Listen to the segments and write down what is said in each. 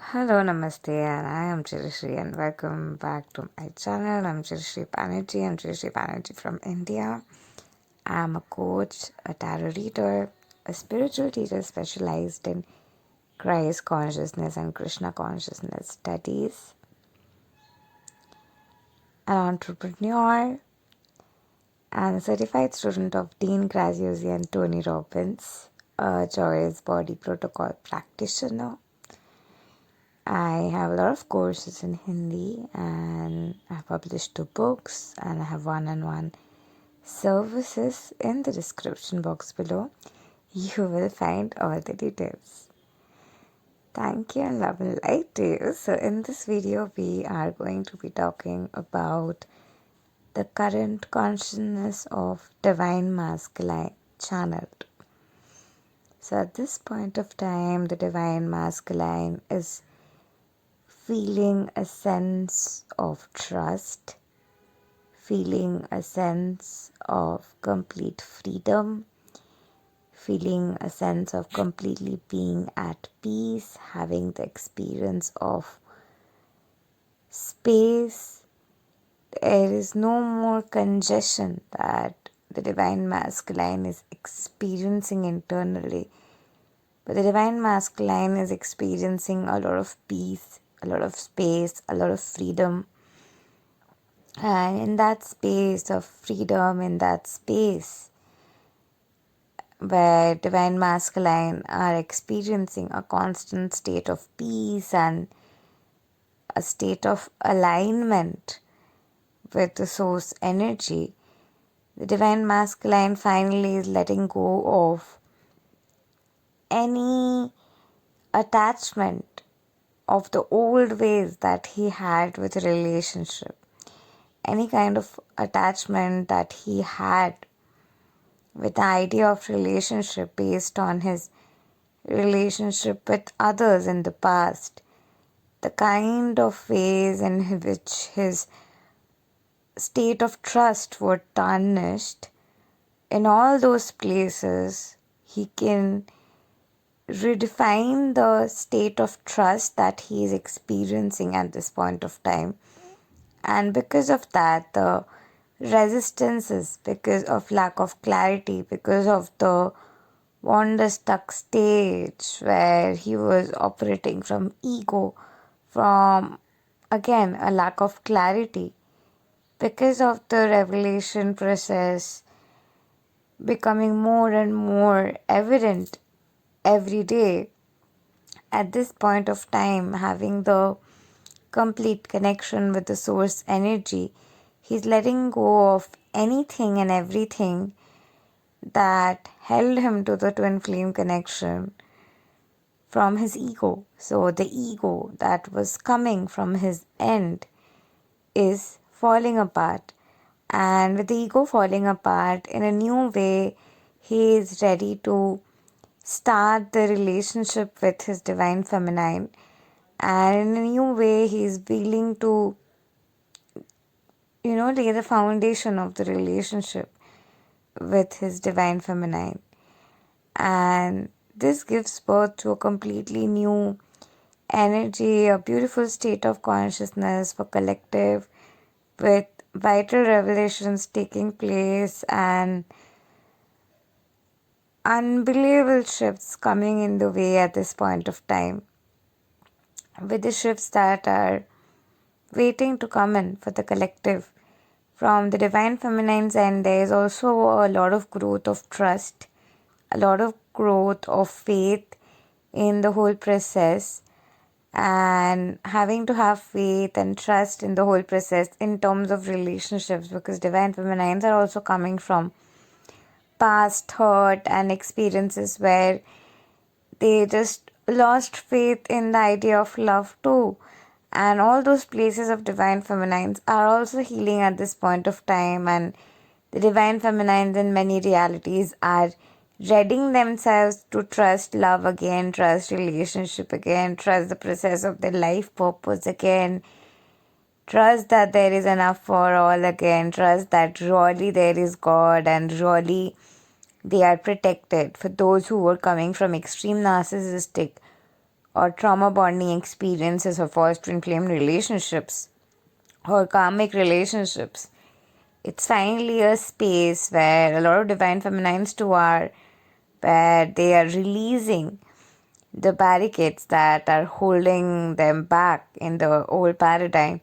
Hello, Namaste, and I am Chirasree, and welcome back to my channel. I'm Chirasree Banerjee. I'm Chirasree Banerjee from India. I'm a coach, a tarot reader, a spiritual teacher specialized in Christ consciousness and Krishna consciousness studies, an entrepreneur, and a certified student of Dean Graziosi and Tony Robbins, a Joyous Body Protocol practitioner. I have a lot of courses in Hindi and I've published 2 books and I have one-on-one services in the description box below. You will find all the details. Thank you and love and light to you. So in this video, we are going to be talking about the current consciousness of Divine Masculine channeled. So at this point of time, the Divine Masculine is feeling a sense of trust, feeling a sense of complete freedom, feeling a sense of completely being at peace, having the experience of space. There is no more congestion that the Divine Masculine is experiencing internally, but the Divine Masculine is experiencing a lot of peace, a lot of space, a lot of freedom. And in that space of freedom, in that space where Divine Masculine are experiencing a constant state of peace and a state of alignment with the source energy, the Divine Masculine finally is letting go of any attachment of the old ways that he had with a relationship, any kind of attachment that he had with the idea of relationship based on his relationship with others in the past, the kind of ways in which his state of trust were tarnished. In all those places, he can redefine the state of trust that he is experiencing at this point of time. And because of that, the resistances, because of lack of clarity, because of the wander-stuck stage where he was operating from ego, from, again, a lack of clarity, because of the revelation process becoming more and more evident every day, at this point of time, having the complete connection with the source energy, he's letting go of anything and everything that held him to the twin flame connection from his ego. So the ego that was coming from his end is falling apart. And with the ego falling apart, in a new way, he is ready to start the relationship with his Divine Feminine. And in a new way, he is willing to, lay the foundation of the relationship with his Divine Feminine. And this gives birth to a completely new energy, a beautiful state of consciousness for collective, with vital revelations taking place and unbelievable shifts coming in the way at this point of time. With the shifts that are waiting to come in for the collective. From the Divine Feminine's end, there is also a lot of growth of trust, a lot of growth of faith in the whole process, and having to have faith and trust in the whole process in terms of relationships, because Divine Feminines are also coming from past hurt and experiences where they just lost faith in the idea of love too. And all those places of Divine Feminines are also healing at this point of time, and the Divine Feminines in many realities are readying themselves to trust love again, trust relationship again, trust the process of their life purpose again, trust that there is enough for all again, trust that really there is God and really they are protected. For those who were coming from extreme narcissistic or trauma bonding experiences or forced twin flame relationships or karmic relationships. It's finally a space where a lot of divine feminines too are, where they are releasing the barricades that are holding them back in the old paradigm.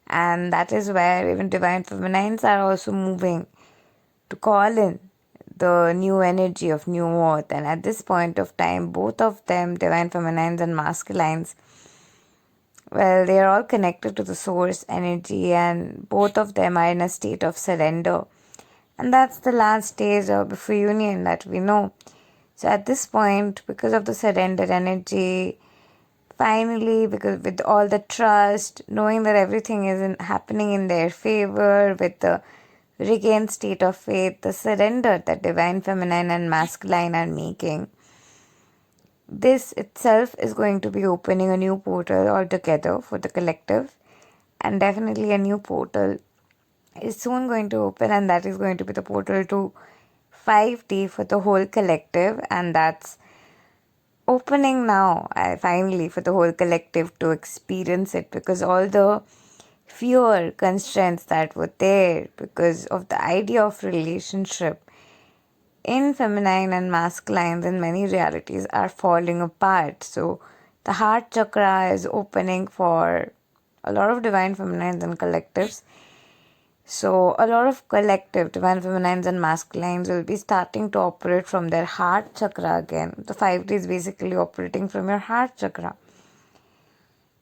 And that is where even divine feminines are also moving to call in the new energy of new earth. And at this point of time, both of them, divine feminines and masculines, well, they are all connected to the source energy, and both of them are in a state of surrender. And that's the last stage before union that we know. So at this point, because of the surrender energy, finally, because with all the trust, knowing that everything is happening in their favor, with the regained state of faith, the surrender that divine feminine and masculine are making, this itself is going to be opening a new portal altogether for the collective, and definitely a new portal is soon going to open, and that is going to be the portal to 5D for the whole collective, and that's opening now, finally, for the whole collective to experience it, because all the fear constraints that were there because of the idea of relationship in feminine and masculines in many realities are falling apart. So the heart chakra is opening for a lot of divine feminines and collectives. So a lot of collective divine feminines and masculines will be starting to operate from their heart chakra again. The 5D is basically operating from your heart chakra.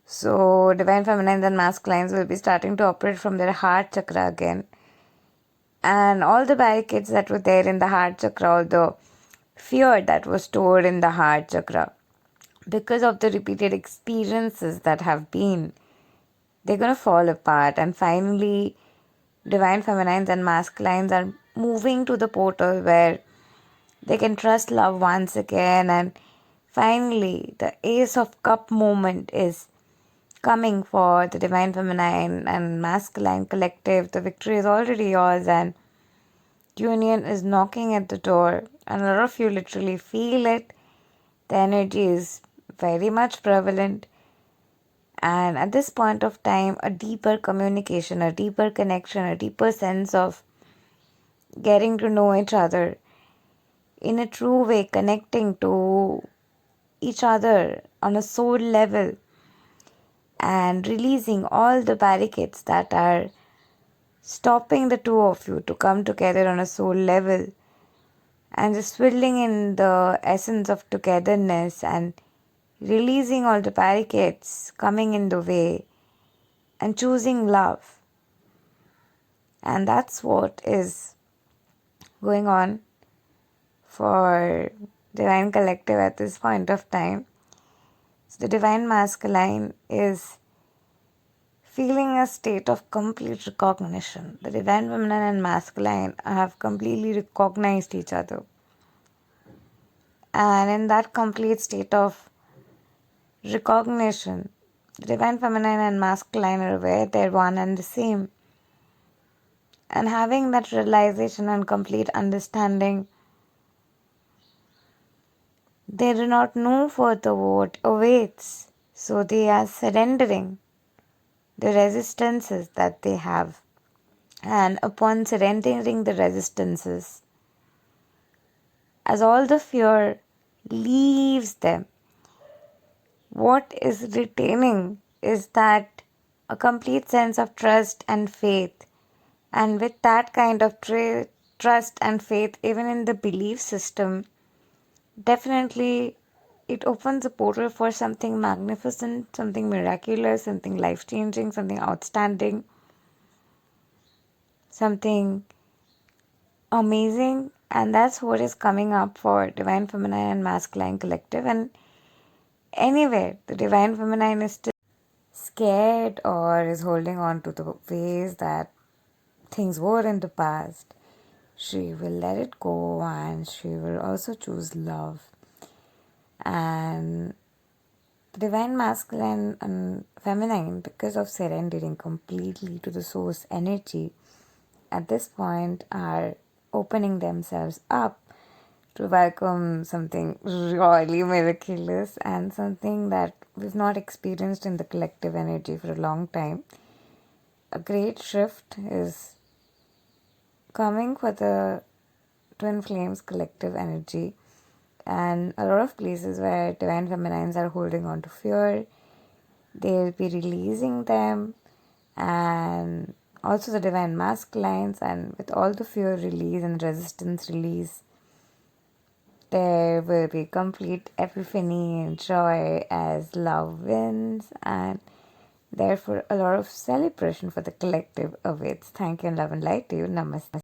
So divine feminines and masculines will be starting to operate from their heart chakra again. And all the barricades that were there in the heart chakra, all the fear that was stored in the heart chakra, because of the repeated experiences that have been, they're going to fall apart. And finally, divine feminines and masculines are moving to the portal where they can trust love once again. And finally, the Ace of Cup moment is coming for the divine feminine and masculine collective. The victory is already yours, and union is knocking at the door, and a lot of you literally feel it. The energy is very much prevalent, and at this point of time, a deeper communication, a deeper connection, a deeper sense of getting to know each other in a true way, connecting to each other on a soul level, and releasing all the barricades that are stopping the two of you to come together on a soul level, and just swirling in the essence of togetherness and releasing all the barricades coming in the way and choosing love. And that's what is going on for Divine Collective at this point of time. So the Divine Masculine is feeling a state of complete recognition. The Divine Feminine and Masculine have completely recognized each other. And in that complete state of recognition, the Divine Feminine and Masculine are aware they're one and the same. And having that realization and complete understanding, they do not know further what awaits. So they are surrendering the resistances that they have. And upon surrendering the resistances, as all the fear leaves them, what is retaining is that a complete sense of trust and faith. And with that kind of trust and faith, even in the belief system, definitely it opens a portal for something magnificent, something miraculous, something life-changing, something outstanding, something amazing. And that's what is coming up for Divine Feminine and Masculine Collective. And anyway, the Divine Feminine is still scared or is holding on to the ways that things were in the past. She will let it go, and she will also choose love. And the Divine Masculine and Feminine, because of surrendering completely to the source energy, at this point are opening themselves up to welcome something really miraculous and something that we've not experienced in the collective energy for a long time. A great shift is coming for the twin flames collective energy, and a lot of places where divine feminines are holding on to fear, they'll be releasing them, and also the divine masculines, and with all the fear release and resistance release, there will be complete epiphany and joy as love wins, and therefore a lot of celebration for the collective awaits. Thank you and love and light to you. Namaste.